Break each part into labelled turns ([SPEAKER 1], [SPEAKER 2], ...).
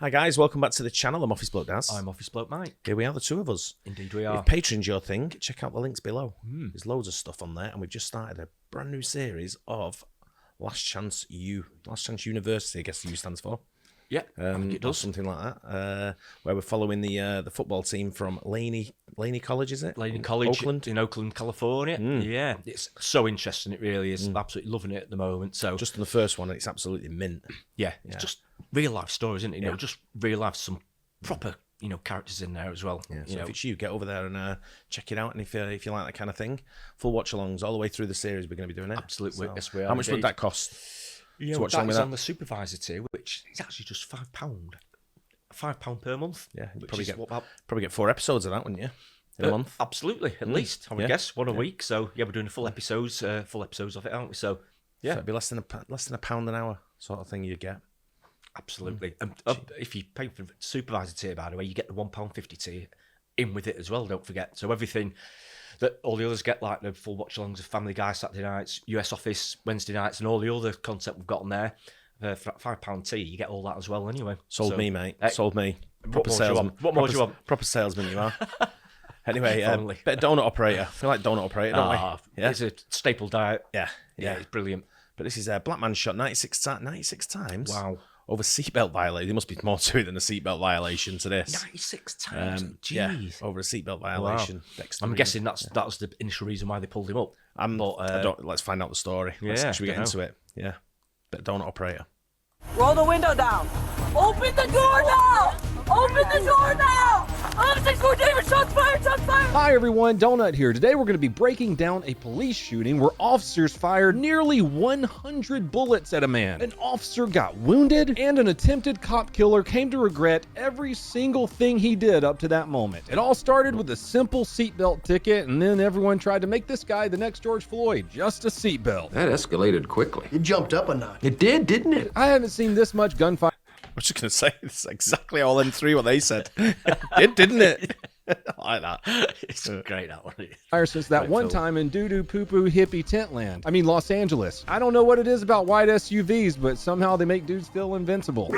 [SPEAKER 1] Hi guys, welcome back to the channel. I'm Office Bloke Daz.
[SPEAKER 2] I'm Office Bloke Mike.
[SPEAKER 1] Here we are, the two of us.
[SPEAKER 2] Indeed we are.
[SPEAKER 1] If Patreon's your thing, check out the links below. There's loads of stuff on there, and we've just started a brand new series of Last Chance University, I guess the U stands for.
[SPEAKER 2] Yeah, I think it does.
[SPEAKER 1] Something like that, where we're following the football team from Laney College, is it?
[SPEAKER 2] Laney College
[SPEAKER 1] Oakland.
[SPEAKER 2] in Oakland, California. Yeah, it's so interesting. It really is. I'm absolutely loving it at the moment. So
[SPEAKER 1] Just on the first one, it's absolutely mint.
[SPEAKER 2] yeah, it's just real life stories, isn't it? You know, just real life, some proper characters in there as well.
[SPEAKER 1] Yeah, so if it's you, get over there and check it out. And if you like that kind of thing, full watch-alongs all the way through the series, we're going to be doing it.
[SPEAKER 2] Absolutely,
[SPEAKER 1] So,
[SPEAKER 2] yes, we are.
[SPEAKER 1] how much would that cost?
[SPEAKER 2] Yeah,
[SPEAKER 1] watch
[SPEAKER 2] that
[SPEAKER 1] along with
[SPEAKER 2] is
[SPEAKER 1] that?
[SPEAKER 2] on the supervisor tier, which is actually just £5. £5 per month.
[SPEAKER 1] Yeah, you'd
[SPEAKER 2] which
[SPEAKER 1] probably get 4 episodes of that, wouldn't you? In a month.
[SPEAKER 2] Absolutely, at least I would guess one a week. So yeah, we're doing full episodes of it, aren't we? So yeah,
[SPEAKER 1] so it'd be less than a pound an hour sort of thing you get.
[SPEAKER 2] Absolutely. And if you pay for the supervisor tier, by the way, you get the £1.50 tier in with it as well. Don't forget. So everything that all the others get, like the full watch-alongs of Family Guy Saturday nights, US Office Wednesday nights, and all the other content we've got on there, for £5 tier, you get all that as well. Anyway,
[SPEAKER 1] Sold me, mate. Sold me.
[SPEAKER 2] Proper salesman. What more do you want?
[SPEAKER 1] Proper salesman, you are. Anyway, bit of donut operator. I feel like donut operator, don't we? Yeah,
[SPEAKER 2] it's a staple diet.
[SPEAKER 1] yeah,
[SPEAKER 2] It's brilliant.
[SPEAKER 1] But this is a black man shot 96 times.
[SPEAKER 2] Wow.
[SPEAKER 1] Over seatbelt violation. There must be more to it than a seatbelt violation to this.
[SPEAKER 2] 96 times. Jeez.
[SPEAKER 1] Yeah, over a seatbelt violation.
[SPEAKER 2] Wow.
[SPEAKER 1] Dexter
[SPEAKER 2] I'm guessing that was the initial reason why they pulled him up.
[SPEAKER 1] Let's find out the story. Should we get into it? Yeah. Bit of donut operator.
[SPEAKER 3] Roll the window down. Open the door now! Open the door now! I'm 6-4 David, shots fired, shots fired!
[SPEAKER 4] Hi everyone, Donut here. Today we're going to be breaking down a police shooting where officers fired nearly 100 bullets at a man. An officer got wounded, and an attempted cop killer came to regret every single thing he did up to that moment. It all started with a simple seatbelt ticket, and then everyone tried to make this guy the next George Floyd. Just a seatbelt.
[SPEAKER 5] That escalated quickly.
[SPEAKER 6] It jumped up a notch.
[SPEAKER 5] It did, didn't it?
[SPEAKER 4] I haven't seen this much gunfire
[SPEAKER 1] I was just going to say, it's exactly all them three what they said. Didn't it? I like that.
[SPEAKER 2] It's great, that one.
[SPEAKER 4] since that one time in doo-doo poo-poo hippie tent land. I mean, Los Angeles. I don't know what it is about white SUVs, but somehow they make dudes feel invincible.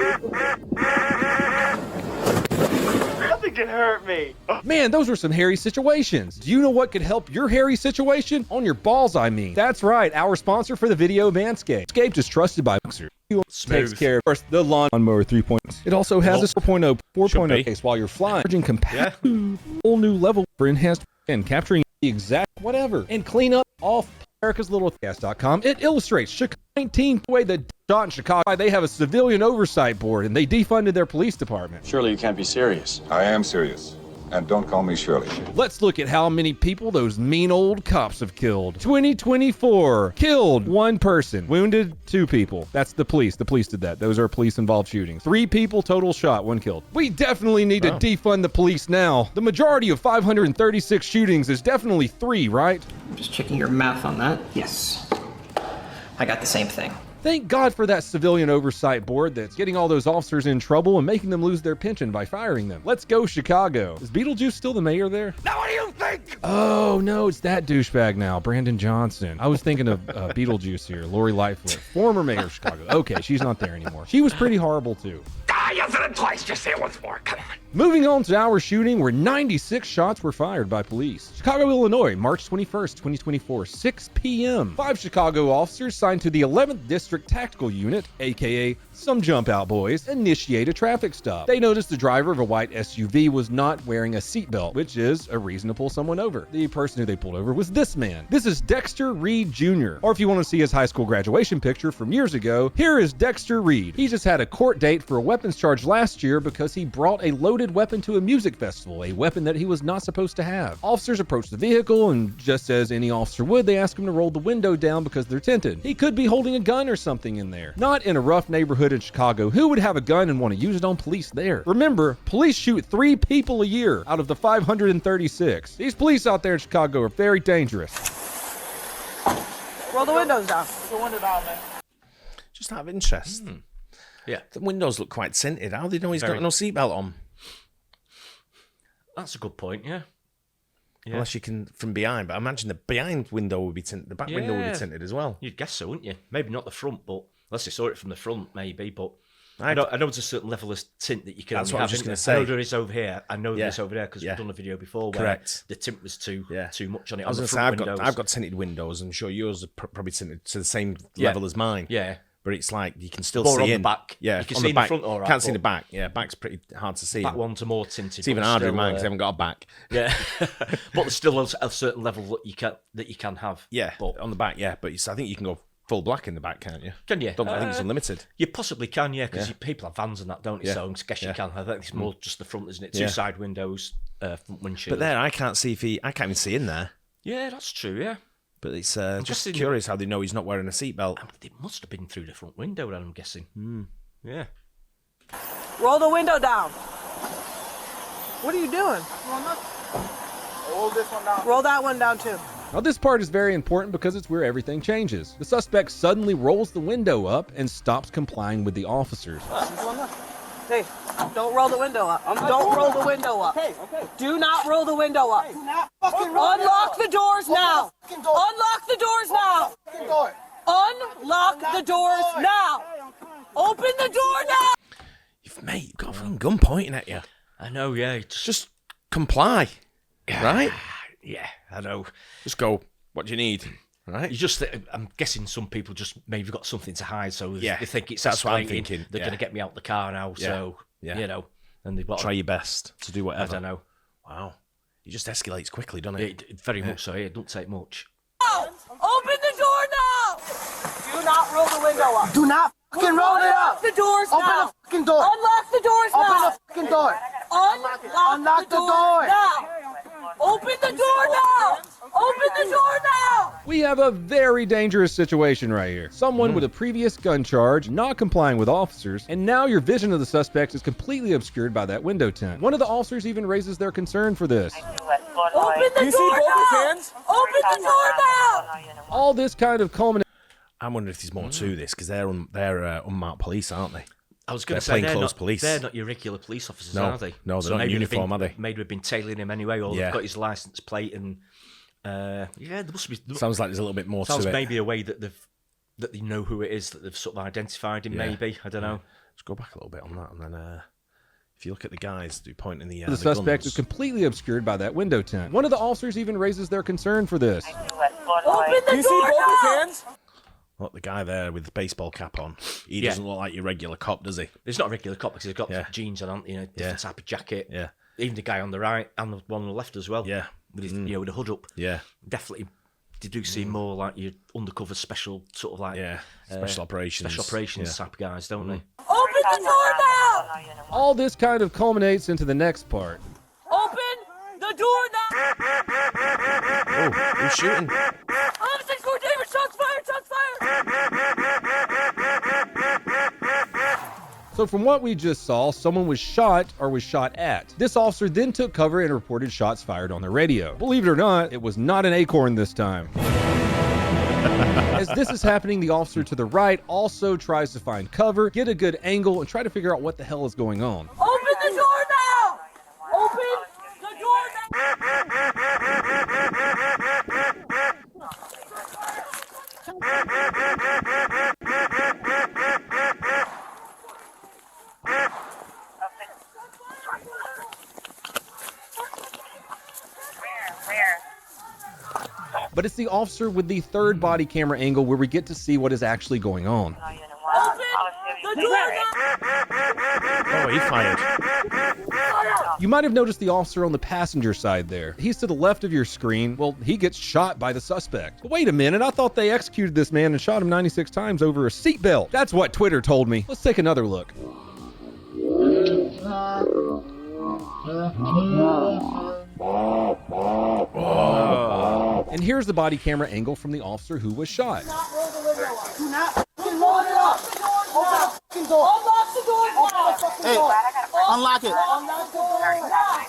[SPEAKER 7] Nothing can hurt me.
[SPEAKER 4] Man, those were some hairy situations. Do you know what could help your hairy situation? On your balls, I mean. That's right, our sponsor for the video, Manscaped. Manscaped is trusted by Boxer. Takes care of the lawnmower 3.0. It also has a 4.0 case while you're flying. Charging compatible, whole new level for enhanced and capturing the exact whatever. And clean up off America's Little Gas.com. It illustrates Chicago 19 way the shot in Chicago. They have a civilian oversight board and they defunded their police department.
[SPEAKER 8] Surely you can't be serious.
[SPEAKER 9] I am serious. And don't call me Shirley.
[SPEAKER 4] Let's look at how many people those mean old cops have killed. 2024, killed 1 person, wounded 2 people. That's the police. The police did that. Those are police-involved shootings. 3 people total shot, 1 killed. We definitely need to defund the police now. The majority of 536 shootings is definitely 3, right?
[SPEAKER 10] I'm just checking your math on that. Yes. I got the same thing.
[SPEAKER 4] Thank God for that civilian oversight board that's getting all those officers in trouble and making them lose their pension by firing them. Let's go, Chicago. Is Beetlejuice still the mayor there?
[SPEAKER 7] Now what do you think?
[SPEAKER 4] Oh, no, it's that douchebag now, Brandon Johnson. I was thinking of Beetlejuice here, Lori Lightfoot, former mayor of Chicago. Okay, she's not there anymore. She was pretty horrible, too.
[SPEAKER 7] You said it twice, just say it once more, come on.
[SPEAKER 4] Moving on to our shooting where 96 shots were fired by police. Chicago, Illinois, March 21st, 2024, 6 p.m. 5 Chicago officers signed to the 11th District Tactical Unit, aka some jump out boys, initiate a traffic stop. They noticed the driver of a white SUV was not wearing a seatbelt, which is a reason to pull someone over. The person who they pulled over was this man. This is Dexter Reed Jr. Or if you want to see his high school graduation picture from years ago, here is Dexter Reed. He just had a court date for a weapons charge last year because he brought a loaded weapon to a music festival, a weapon that he was not supposed to have. Officers approached the vehicle and just as any officer would, they asked him to roll the window down because they're tinted. He could be holding a gun or something in there. Not in a rough neighborhood in Chicago. Who would have a gun and want to use it on police there? Remember, police shoot 3 people a year out of the 536. These police out there in Chicago are very dangerous.
[SPEAKER 3] Roll the windows down.
[SPEAKER 7] Roll the window down, man.
[SPEAKER 1] Just out of interest.
[SPEAKER 2] Yeah.
[SPEAKER 1] The windows look quite tinted. How do they know he's got no seatbelt on?
[SPEAKER 2] That's a good point, yeah.
[SPEAKER 1] Unless you can from behind. But I imagine the behind window would be tinted. The back window would be tinted as well.
[SPEAKER 2] You'd guess so, wouldn't you? Maybe not the front, but unless they saw it from the front, maybe. But I know there's a certain level of tint that you can
[SPEAKER 1] That's
[SPEAKER 2] only
[SPEAKER 1] what I
[SPEAKER 2] have.
[SPEAKER 1] was just
[SPEAKER 2] isn't
[SPEAKER 1] gonna
[SPEAKER 2] there? I know
[SPEAKER 1] say.
[SPEAKER 2] there is over here. I know
[SPEAKER 1] Yeah.
[SPEAKER 2] there's over there because
[SPEAKER 1] Yeah.
[SPEAKER 2] we've done a video before where
[SPEAKER 1] Correct.
[SPEAKER 2] the tint was too much on it.
[SPEAKER 1] I was
[SPEAKER 2] on
[SPEAKER 1] going
[SPEAKER 2] the
[SPEAKER 1] to say,
[SPEAKER 2] front
[SPEAKER 1] I've got tinted windows. I'm sure yours are probably tinted to the same
[SPEAKER 2] Yeah.
[SPEAKER 1] level as mine.
[SPEAKER 2] Yeah.
[SPEAKER 1] But it's like you can still
[SPEAKER 2] More
[SPEAKER 1] see
[SPEAKER 2] on the
[SPEAKER 1] in.
[SPEAKER 2] back.
[SPEAKER 1] Yeah,
[SPEAKER 2] You can
[SPEAKER 1] on
[SPEAKER 2] see
[SPEAKER 1] the
[SPEAKER 2] in the
[SPEAKER 1] back.
[SPEAKER 2] front all right,
[SPEAKER 1] Can't see
[SPEAKER 2] but-
[SPEAKER 1] the back. Yeah, back's pretty hard to see.
[SPEAKER 2] Back ones are more tinted.
[SPEAKER 1] It's even
[SPEAKER 2] but
[SPEAKER 1] harder in
[SPEAKER 2] still,
[SPEAKER 1] mine because I haven't got a back.
[SPEAKER 2] Yeah, but there's still a certain level that you can have.
[SPEAKER 1] Yeah,
[SPEAKER 2] but
[SPEAKER 1] on the back, yeah. But I think you can go full black in the back, can't you?
[SPEAKER 2] can you?
[SPEAKER 1] I think it's unlimited.
[SPEAKER 2] You possibly can, yeah, because
[SPEAKER 1] Yeah.
[SPEAKER 2] people have vans and that, don't you?
[SPEAKER 1] Yeah.
[SPEAKER 2] So I guess you
[SPEAKER 1] Yeah.
[SPEAKER 2] can. I think it's more just the front, isn't it?
[SPEAKER 1] Yeah.
[SPEAKER 2] Two side windows, front windshield.
[SPEAKER 1] But there, I can't even see in there.
[SPEAKER 2] Yeah, that's true. Yeah,
[SPEAKER 1] But it's just
[SPEAKER 2] guessing-
[SPEAKER 1] curious how they know he's not wearing a seatbelt.
[SPEAKER 2] it must have been through the front window. Then I'm guessing. Yeah.
[SPEAKER 3] Roll the window down. What are you doing?
[SPEAKER 7] Hold this one down.
[SPEAKER 3] Roll that one down too.
[SPEAKER 4] Now, this part is very important because it's where everything changes. The suspect suddenly rolls the window up and stops complying with the officers.
[SPEAKER 3] Hey, don't roll the window up. Don't roll the window up.
[SPEAKER 7] Okay.
[SPEAKER 3] Do not roll the window up.
[SPEAKER 7] Do not fucking roll it
[SPEAKER 3] Unlock
[SPEAKER 7] up.
[SPEAKER 3] the doors now.
[SPEAKER 7] fucking door.
[SPEAKER 3] Unlock the doors now.
[SPEAKER 7] Fucking door.
[SPEAKER 3] Unlock the doors now. Open the door now.
[SPEAKER 1] Mate, you've got a fucking gun pointing at you.
[SPEAKER 2] I know. Yeah.
[SPEAKER 1] Just comply, right?
[SPEAKER 2] Yeah. I know.
[SPEAKER 1] Just go. What do you need? Right?
[SPEAKER 2] You just, I'm guessing some people just maybe got something to hide, so
[SPEAKER 1] Yeah,
[SPEAKER 2] they think it's
[SPEAKER 1] that's what I'm
[SPEAKER 2] escalating.
[SPEAKER 1] thinking,
[SPEAKER 2] They're
[SPEAKER 1] yeah.
[SPEAKER 2] going to get me out the car now, so
[SPEAKER 1] Yeah.
[SPEAKER 2] you know, and they've got
[SPEAKER 1] Try your best to do
[SPEAKER 2] I
[SPEAKER 1] whatever.
[SPEAKER 2] don't know.
[SPEAKER 1] Wow. It just escalates quickly, doesn't it?
[SPEAKER 2] It very much so. It don't take much.
[SPEAKER 3] Open the door now. Do not roll the window up.
[SPEAKER 7] Do not fucking roll it
[SPEAKER 3] Unlock
[SPEAKER 7] up.
[SPEAKER 3] the doors
[SPEAKER 7] Open
[SPEAKER 3] now.
[SPEAKER 7] the fucking door.
[SPEAKER 3] Unlock the doors
[SPEAKER 7] Open
[SPEAKER 3] now.
[SPEAKER 7] the fucking door.
[SPEAKER 3] Unlock the doors now. Open the door now. Open the door now.
[SPEAKER 4] We have a very dangerous situation right here. Someone with a previous gun charge, not complying with officers, and now your vision of the suspect is completely obscured by that window tint. One of the officers even raises their concern for this.
[SPEAKER 3] Open the door now. Open the door now.
[SPEAKER 4] All this kind of culminates.
[SPEAKER 1] I'm wondering if there's more to this because they're unmarked police, aren't they?
[SPEAKER 2] I was going
[SPEAKER 1] They're
[SPEAKER 2] to say they're
[SPEAKER 1] plainclothes
[SPEAKER 2] not,
[SPEAKER 1] police.
[SPEAKER 2] they're not your regular police officers,
[SPEAKER 1] No.
[SPEAKER 2] are they?
[SPEAKER 1] No, they're not in
[SPEAKER 2] maybe they've
[SPEAKER 1] uniform,
[SPEAKER 2] been,
[SPEAKER 1] are they?
[SPEAKER 2] Maybe we've been tailing him anyway, or
[SPEAKER 1] Yeah.
[SPEAKER 2] they've got his license plate, and yeah, there must be.
[SPEAKER 1] Sounds like there's a little bit more
[SPEAKER 2] Sounds
[SPEAKER 1] to it.
[SPEAKER 2] maybe a way that they know who it is, that they've sort of identified him.
[SPEAKER 1] Yeah.
[SPEAKER 2] Maybe I don't know.
[SPEAKER 1] Let's go back a little bit on that, and then if you look at the guys who point in the
[SPEAKER 4] The suspect
[SPEAKER 1] guns,
[SPEAKER 4] is completely obscured by that window tint. One of the officers even raises their concern for this.
[SPEAKER 3] Open the door now.
[SPEAKER 1] look, the guy there with the baseball cap on, he
[SPEAKER 2] Yeah.
[SPEAKER 1] doesn't look like your regular cop, does he?
[SPEAKER 2] It's not a regular cop because he's got
[SPEAKER 1] Yeah.
[SPEAKER 2] jeans on, you know, different type of jacket.
[SPEAKER 1] Yeah.
[SPEAKER 2] Even the guy on the right and the one on the left as well.
[SPEAKER 1] Yeah.
[SPEAKER 2] With his, you know, with the hood up.
[SPEAKER 1] Yeah.
[SPEAKER 2] Definitely. They do seem more like your undercover special sort of like
[SPEAKER 1] Yeah. Special operations.
[SPEAKER 2] special operations
[SPEAKER 1] Yeah.
[SPEAKER 2] type of guys, don't they?
[SPEAKER 3] Open the door now.
[SPEAKER 4] All this kind of culminates into the next part.
[SPEAKER 3] Open the door now.
[SPEAKER 1] Oh, who's shooting?
[SPEAKER 3] I'm 6-4 David. Shots fired. Shots fired.
[SPEAKER 4] So from what we just saw, someone was shot or was shot at. This officer then took cover and reported shots fired on the radio. Believe it or not, it was not an acorn this time. As this is happening, the officer to the right also tries to find cover, get a good angle, and try to figure out what the hell is going on.
[SPEAKER 3] Open the door now. Open the door now.
[SPEAKER 4] But it's the officer with the third body camera angle where we get to see what is actually going on.
[SPEAKER 3] Open the door now.
[SPEAKER 1] Oh, he fired.
[SPEAKER 4] You might have noticed the officer on the passenger side there. He's to the left of your screen. Well, he gets shot by the suspect. But wait a minute, I thought they executed this man and shot him 96 times over a seatbelt. That's what Twitter told me. Let's take another look. And here's the body camera angle from the officer who was shot.
[SPEAKER 7] Do not fucking roll it up. Open the fucking door.
[SPEAKER 3] Unlock the door now.
[SPEAKER 7] Hey, unlock it.
[SPEAKER 3] Unlock the door now.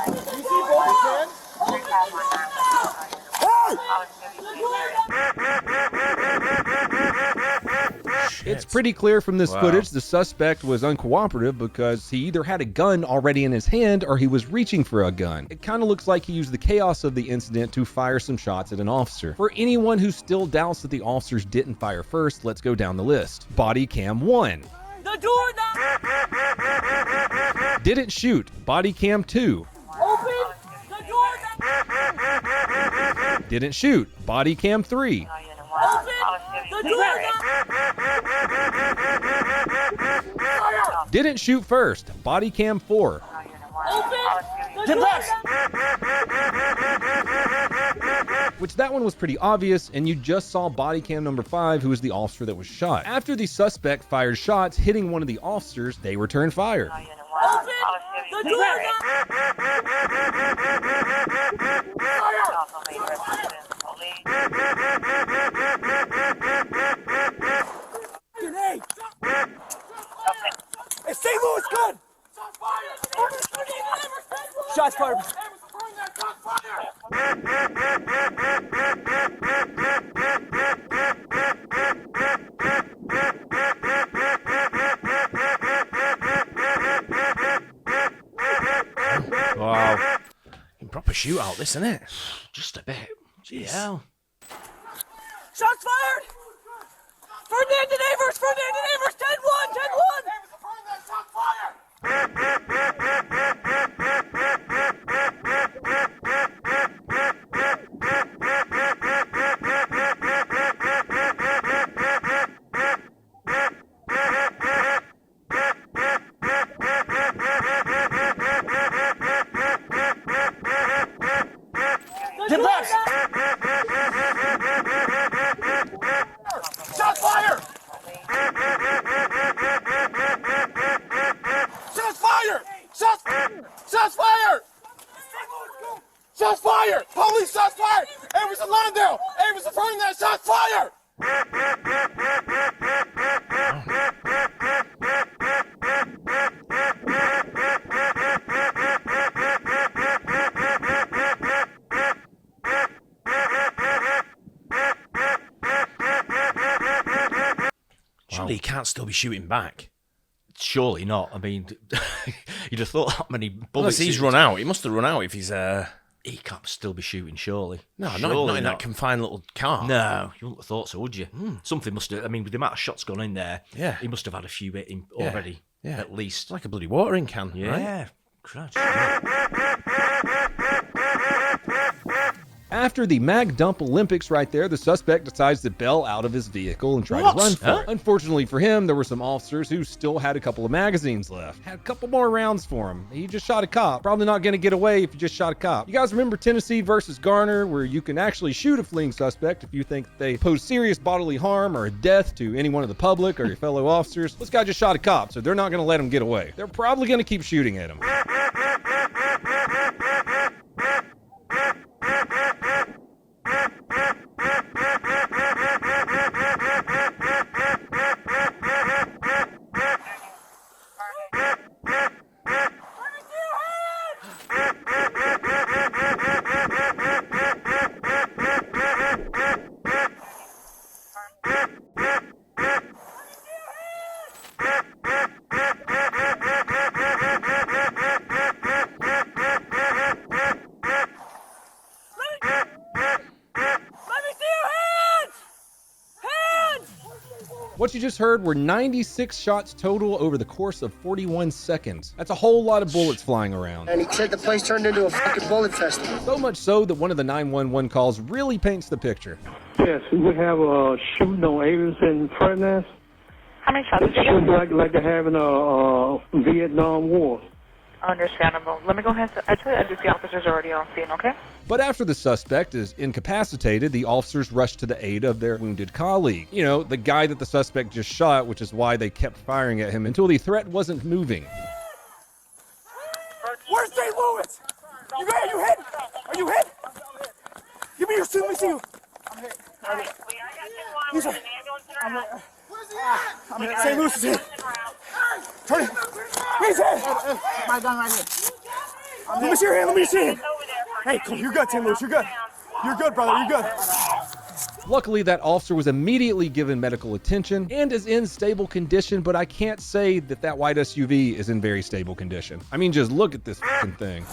[SPEAKER 7] You see both his hands?
[SPEAKER 4] It's pretty clear from this footage the suspect was uncooperative because he either had a gun already in his hand or he was reaching for a gun. It kind of looks like he used the chaos of the incident to fire some shots at an officer. For anyone who still doubts that the officers didn't fire first, let's go down the list. Body cam 1.
[SPEAKER 3] The the door now!
[SPEAKER 4] Didn't shoot. Body cam 2.
[SPEAKER 3] Open the door now!
[SPEAKER 4] Didn't shoot. Body cam 3.
[SPEAKER 3] Open the door now!
[SPEAKER 4] Didn't shoot first. Body cam 4.
[SPEAKER 3] Open the door now!
[SPEAKER 4] Which that one was pretty obvious, and you just saw body cam number 5, who was the officer that was shot. After the suspect fired shots hitting one of the officers, they returned fire.
[SPEAKER 3] Open the door now!
[SPEAKER 7] Hey, St. Louis, good! Shots fired.
[SPEAKER 1] Wow. Proper shootout, this, isn't it?
[SPEAKER 2] Just a bit.
[SPEAKER 1] Jeez.
[SPEAKER 2] Yeah.
[SPEAKER 3] Shots fired! Ferdinand Avers! 10-1! 10-1!
[SPEAKER 7] Get back! Shots fired! Shots fired! Shots fired! Shots fired! Police shots fired! Avers and Lawndale! Avers and Ferdinand, shots fired!
[SPEAKER 1] Surely he can't still be shooting back.
[SPEAKER 2] Surely not. I mean, you'd have thought that many
[SPEAKER 1] Unless
[SPEAKER 2] bullets.
[SPEAKER 1] he's run out. He must have run out if he's...
[SPEAKER 2] He can't still be shooting, surely.
[SPEAKER 1] No,
[SPEAKER 2] Surely
[SPEAKER 1] not in that confined little car.
[SPEAKER 2] No, you wouldn't have thought so, would you? Something must have. I mean, with the amount of shots gone in there,
[SPEAKER 1] Yeah.
[SPEAKER 2] he must have had a few hit him
[SPEAKER 1] Yeah.
[SPEAKER 2] already.
[SPEAKER 1] Yeah.
[SPEAKER 2] At least.
[SPEAKER 1] It's like a bloody watering can, right?
[SPEAKER 2] Yeah. Christ.
[SPEAKER 4] After the mag dump Olympics right there, the suspect decides to bail out of his vehicle and try to run for it. Unfortunately for him, there were some officers who still had a couple of magazines left. Had a couple more rounds for him. He just shot a cop. Probably not going to get away if you just shot a cop. You guys remember Tennessee versus Garner, where you can actually shoot a fleeing suspect if you think they pose serious bodily harm or death to anyone of the public or your fellow officers? This guy just shot a cop, so they're not going to let him get away. They're probably going to keep shooting at him. What you just heard were 96 shots total over the course of 41 seconds. That's a whole lot of bullets flying around.
[SPEAKER 6] And he said the place turned into a fucking bullet festival.
[SPEAKER 4] So much so that one of the 911 calls really paints the picture.
[SPEAKER 8] Yes, we have a shooting on Avers and Ferdinand.
[SPEAKER 11] How many shots did you
[SPEAKER 8] It's like they're having a Vietnam War.
[SPEAKER 11] Understandable. Let me go ahead. Actually, I just the officers are already on scene, okay?
[SPEAKER 4] But after the suspect is incapacitated, the officers rush to the aid of their wounded colleague. You know, the guy that the suspect just shot, which is why they kept firing at him until the threat wasn't moving.
[SPEAKER 7] Where's St. Louis? You got? Are you hit? Are you hit? Give me your suit. Let me see you. I'm hit. He's right. Where's he at? I'm hit. St. Louis is hit. Turn it. He's hit. My gun right here. Let me see your hand. Let me see your hand. Hey, you're good, St. Louis. You're good. You're good, brother. You're good.
[SPEAKER 4] Luckily, that officer was immediately given medical attention and is in stable condition, but I can't say that that white SUV is in very stable condition. I mean, just look at this fucking thing.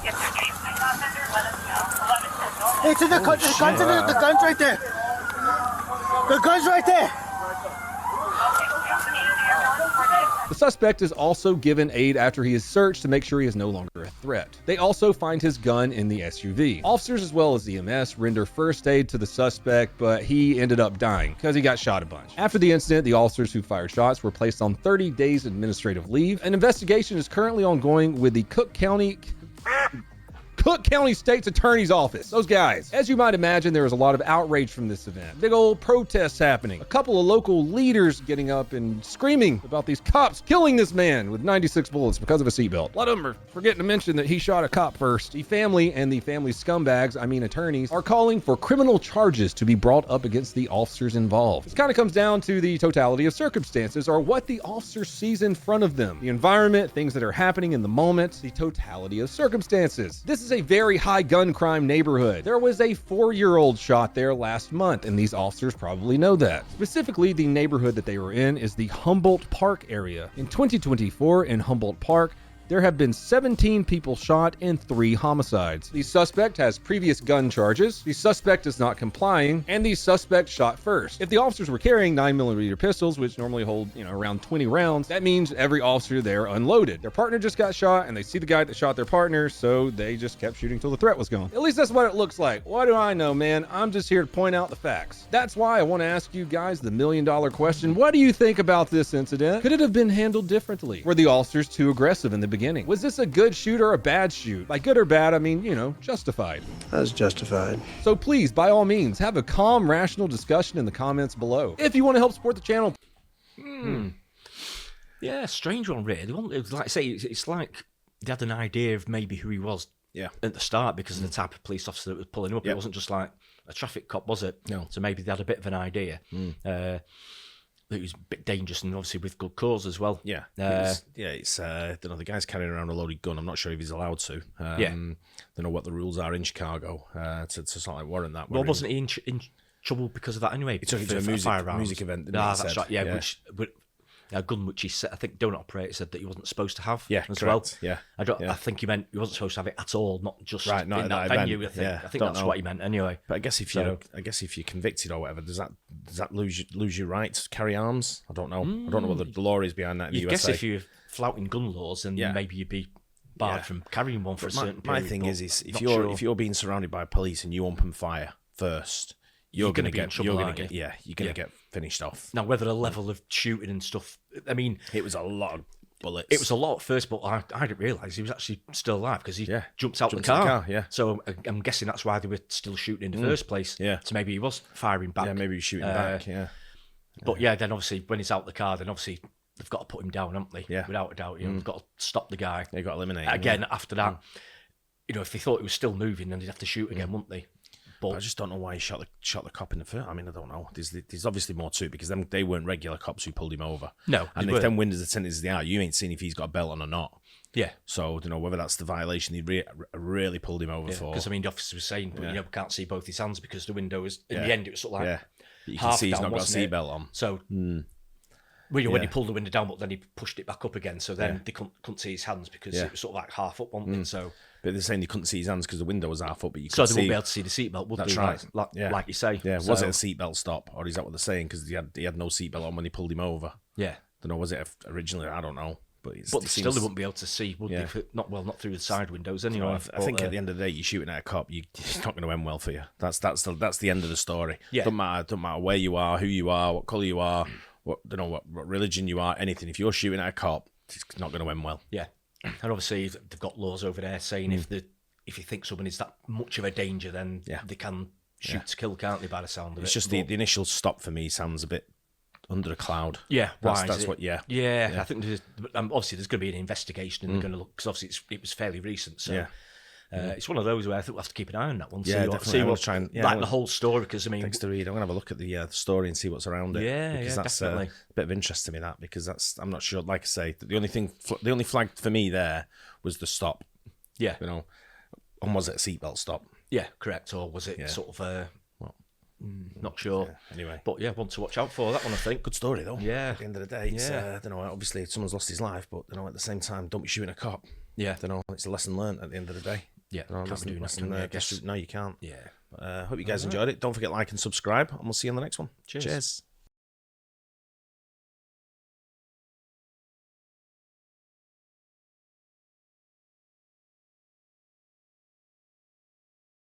[SPEAKER 6] Hey, to the gun's right there. The gun's right there.
[SPEAKER 4] The suspect is also given aid after he is searched to make sure he is no longer a threat. They also find his gun in the SUV. Officers as well as EMS render first aid to the suspect, but he ended up dying because he got shot a bunch. After the incident, the officers who fired shots were placed on 30 days administrative leave. An investigation is currently ongoing with the Cook County State's Attorney's Office. Those guys. As you might imagine, there was a lot of outrage from this event. Big old protests happening. A couple of local leaders getting up and screaming about these cops killing this man with 96 bullets because of a seatbelt. A lot of them are forgetting to mention that he shot a cop first. The family and the family scumbags, attorneys, are calling for criminal charges to be brought up against the officers involved. This kind of comes down to the totality of circumstances, or what the officer sees in front of them. The environment, things that are happening in the moment, the totality of circumstances. This is a very high gun crime neighborhood. There was a 4-year-old shot there last month, and these officers probably know that. Specifically, the neighborhood that they were in is the Humboldt Park area. In 2024, in Humboldt Park, there have been 17 people shot and 3 homicides. The suspect has previous gun charges, the suspect is not complying, and the suspect shot first. If the officers were carrying 9mm pistols, which normally hold, around 20 rounds, that means every officer there unloaded. Their partner just got shot, and they see the guy that shot their partner, so they just kept shooting till the threat was gone. At least that's what it looks like. What do I know, man? I'm just here to point out the facts. That's why I want to ask you guys the million-dollar question. What do you think about this incident? Could it have been handled differently? Were the officers too aggressive in the beginning? Was this a good shoot or a bad shoot? By good or bad, I mean, justified.
[SPEAKER 6] That's justified.
[SPEAKER 4] So please, by all means, have a calm, rational discussion in the comments below. If you want to help support the channel.
[SPEAKER 2] Yeah, strange one, really. It was like I say, it's like they had an idea of maybe who he was at the start because of the type of police officer that was pulling him up. It wasn't just like a traffic cop, was it?
[SPEAKER 1] No.
[SPEAKER 2] So maybe they had a bit of an idea. It was a bit dangerous and obviously with good cause as well.
[SPEAKER 1] Yeah. The guy's carrying around a loaded gun. I'm not sure if he's allowed to. Don't know what the rules are in Chicago to sort of warrant that.
[SPEAKER 2] Well, wasn't he in trouble because of that anyway?
[SPEAKER 1] He took it to a music event.
[SPEAKER 2] That's right. Yeah, which a gun which he said, I think donut operator said that he wasn't supposed to have.
[SPEAKER 1] Yeah,
[SPEAKER 2] as
[SPEAKER 1] correct.
[SPEAKER 2] well.
[SPEAKER 1] Yeah.
[SPEAKER 2] I think he meant he wasn't supposed to have it at all, not just
[SPEAKER 1] not
[SPEAKER 2] in
[SPEAKER 1] at
[SPEAKER 2] that venue. I think that's what he meant anyway.
[SPEAKER 1] But I guess if you're convicted or whatever, does that lose your right to carry arms? I don't know. I don't know what the law is behind that in the USA.
[SPEAKER 2] I guess if you're flouting gun laws, then maybe you'd be barred from carrying one for a certain period.
[SPEAKER 1] My thing is if you're being surrounded by police and you open fire first, you're going to get finished off.
[SPEAKER 2] Now, whether the level of shooting and stuff, I mean,
[SPEAKER 1] it was a lot of bullets.
[SPEAKER 2] It was a lot at first, but I didn't realise he was actually still alive because he jumped out the car. So I'm guessing that's why they were still shooting in the first place.
[SPEAKER 1] Yeah.
[SPEAKER 2] So maybe he was firing back.
[SPEAKER 1] Yeah, maybe he was shooting back. Yeah.
[SPEAKER 2] But then obviously when he's out the car, then obviously they've got to put him down, haven't they?
[SPEAKER 1] Yeah.
[SPEAKER 2] Without a doubt, they've got to stop the guy.
[SPEAKER 1] They've got to eliminate him.
[SPEAKER 2] Again, after that, if they thought he was still moving, then they'd have to shoot again, wouldn't they? But
[SPEAKER 1] I just don't know why he shot the cop in the first. I mean, I don't know. There's obviously more to it because they weren't regular cops who pulled him over.
[SPEAKER 2] No,
[SPEAKER 1] and if them windows are tinted as they are, you ain't seen if he's got a belt on or not.
[SPEAKER 2] Yeah.
[SPEAKER 1] So whether that's the violation they really pulled him over for.
[SPEAKER 2] Because I mean, the officer was saying, we can't see both his hands because the window was in the end. It was sort of like
[SPEAKER 1] But you can see he's not got a seatbelt on.
[SPEAKER 2] So. When he pulled the window down, but then he pushed it back up again, so then they couldn't see his hands because it was sort of like half up, wasn't it? So,
[SPEAKER 1] but they're saying they couldn't see his hands because the window was half up, but you
[SPEAKER 2] so
[SPEAKER 1] could
[SPEAKER 2] they
[SPEAKER 1] see.
[SPEAKER 2] wouldn't be able to see the seatbelt, would
[SPEAKER 1] That's
[SPEAKER 2] they?
[SPEAKER 1] right.
[SPEAKER 2] Like you say.
[SPEAKER 1] Yeah. Was it a seatbelt stop, or is that what they're saying? Because he had no seatbelt on when he pulled him over.
[SPEAKER 2] Yeah.
[SPEAKER 1] Don't know. Was it originally? I don't know. But
[SPEAKER 2] still, they wouldn't be able to see, would they? Not through the side windows anyway.
[SPEAKER 1] I think at the end of the day, you're shooting at a cop. It's not going to end well for you. That's the end of the story. Yeah. Don't matter where you are, who you are, what colour you are. What religion you are, anything. If you're shooting at a cop, it's not going to end well.
[SPEAKER 2] Yeah, and obviously they've got laws over there saying if you think someone is that much of a danger, then they can shoot to kill, can't they? By the sound of it,
[SPEAKER 1] it's just the initial stop for me sounds a bit under a cloud.
[SPEAKER 2] Yeah,
[SPEAKER 1] that's what. Yeah.
[SPEAKER 2] I think obviously there's going to be an investigation, and they're going to look because obviously it was fairly recent. So. It's one of those where I think we'll have to keep an eye on that one. See what's the whole story. Because I mean,
[SPEAKER 1] Dexter, I'm gonna have a look at the story and see what's around it.
[SPEAKER 2] Because
[SPEAKER 1] that's
[SPEAKER 2] definitely
[SPEAKER 1] a bit of interest to me. That because I'm not sure. Like I say, the only flag for me there was the stop.
[SPEAKER 2] Yeah,
[SPEAKER 1] and was it a seatbelt stop?
[SPEAKER 2] Yeah, correct. Or was it sort of not sure.
[SPEAKER 1] Anyway,
[SPEAKER 2] but one to watch out for that one. I think
[SPEAKER 1] good story though.
[SPEAKER 2] Yeah,
[SPEAKER 1] at the end of the day, it's, obviously someone's lost his life, but at the same time, don't be shooting a cop.
[SPEAKER 2] Yeah,
[SPEAKER 1] it's a lesson learned at the end of the day.
[SPEAKER 2] Yeah,
[SPEAKER 1] I guess. No, you can't.
[SPEAKER 2] Yeah.
[SPEAKER 1] Hope you guys enjoyed it. Don't forget like and subscribe, and we'll see you on the next one.
[SPEAKER 2] Cheers.